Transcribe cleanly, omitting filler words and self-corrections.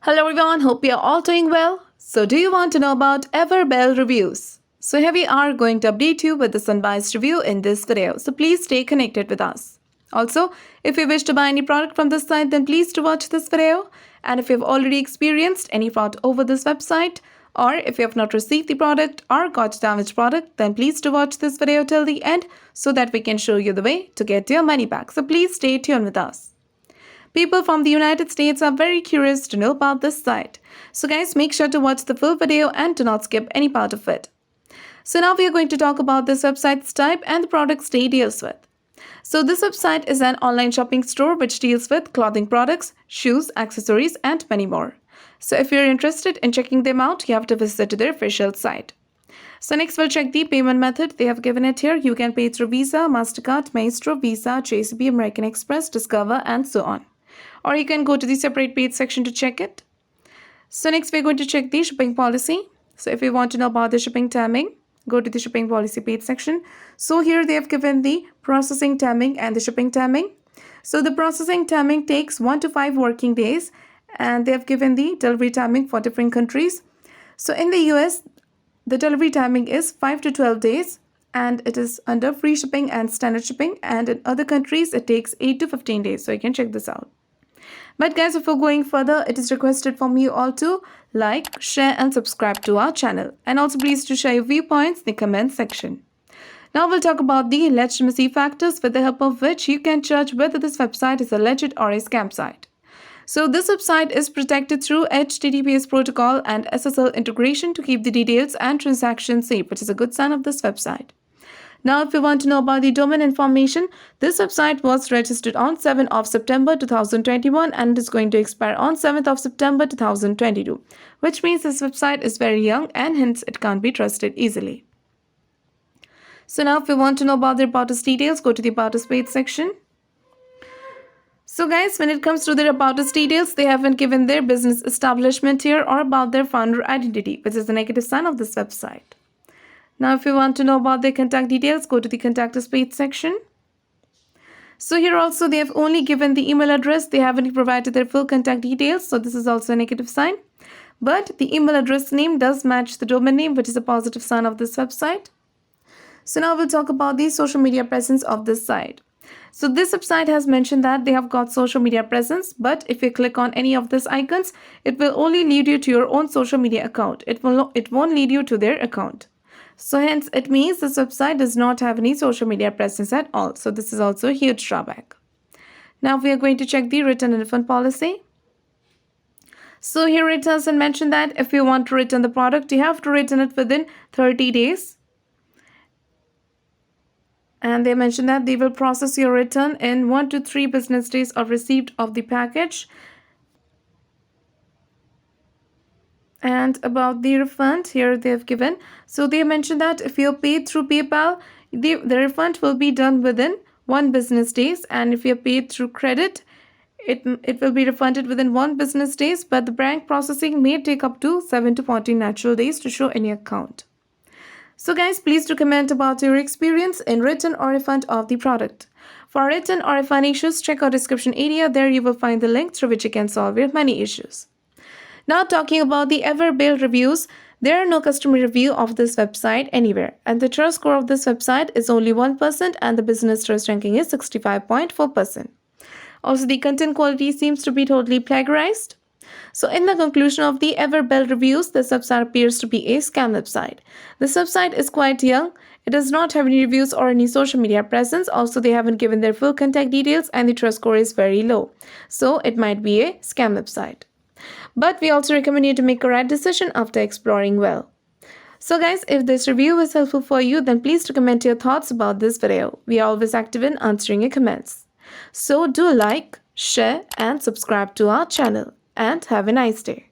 Hello everyone, hope you're all doing well. So do you want to know about Everbell reviews? So here we are going to update you with this unbiased review in this video. So please stay connected with us. Also, if you wish to buy any product from this site, then please do watch this video. And if you've already experienced any fraud over this website, or if you have not received the product or got damaged product, then please do watch this video till the end so that we can show you the way to get your money back. So please stay tuned with us. People from the United States are very curious to know about this site. So guys, make sure to watch the full video and do not skip any part of it. So now we are going to talk about this website's type and the products they deals with. So this website is an online shopping store which deals with clothing products, shoes, accessories and many more. So if you're interested in checking them out, you have to visit their official site. So next we'll check the payment method. They have given it here. You can pay through Visa, MasterCard, Maestro, Visa, JCB, American Express, Discover and so on. Or you can go to the separate page section to check it. So next we're going to check the shipping policy. So if you want to know about the shipping timing, go to the shipping policy page section. So here they have given the processing timing and the shipping timing. So the processing timing takes 1 to 5 working days and they have given the delivery timing for different countries. So in the US, the delivery timing is 5 to 12 days and it is under free shipping and standard shipping, and in other countries it takes 8 to 15 days. So you can check this out. But guys, before going further, it is requested from you all to like, share and subscribe to our channel. And also please to share your viewpoints in the comment section. Now we'll talk about the legitimacy factors with the help of which you can judge whether this website is a legit or a scam site. So this website is protected through HTTPS protocol and SSL integration to keep the details and transactions safe, which is a good sign of this website. Now, if you want to know about the domain information, this website was registered on 7th of September 2021 and it is going to expire on 7th of September 2022, which means this website is very young and hence it can't be trusted easily. So now, if you want to know about the About Us details, go to the About Us page section. So guys, when it comes to their About Us details, they haven't given their business establishment here or about their founder identity, which is the negative sign of this website. Now, if you want to know about their contact details, go to the Contact Us page section. So here also they have only given the email address. They haven't provided their full contact details. So this is also a negative sign. But the email address name does match the domain name, which is a positive sign of this website. So now we'll talk about the social media presence of this site. So this website has mentioned that they have got social media presence, but if you click on any of these icons, it will only lead you to your own social media account. It won't lead you to their account. So hence it means this website does not have any social media presence at all. So this is also a huge drawback. Now we are going to check the return and refund policy. So here it has mentioned that if you want to return the product, you have to return it within 30 days. And they mentioned that they will process your return in 1 to 3 business days of receipt of the package. And about the refund, here they have given. So they mentioned that if you're paid through PayPal, the refund will be done within 1 business days. And if you're paid through credit, it will be refunded within 1 business days. But the bank processing may take up to 7 to 14 natural days to show any account. So guys, please do comment about your experience in return or refund of the product. For return or refund issues, check our description area. There you will find the link through which you can solve your money issues. Now talking about the Everbell reviews, there are no customer review of this website anywhere. And the trust score of this website is only 1% and the business trust ranking is 65.4%. Also, the content quality seems to be totally plagiarized. So in the conclusion of the Everbell reviews, this website appears to be a scam website. This website is quite young. It does not have any reviews or any social media presence. Also, they haven't given their full contact details and the trust score is very low. So it might be a scam website. But we also recommend you to make a right decision after exploring well. So guys, if this review was helpful for you, then please do comment your thoughts about this video. We are always active in answering your comments. So do like, share and subscribe to our channel. And have a nice day.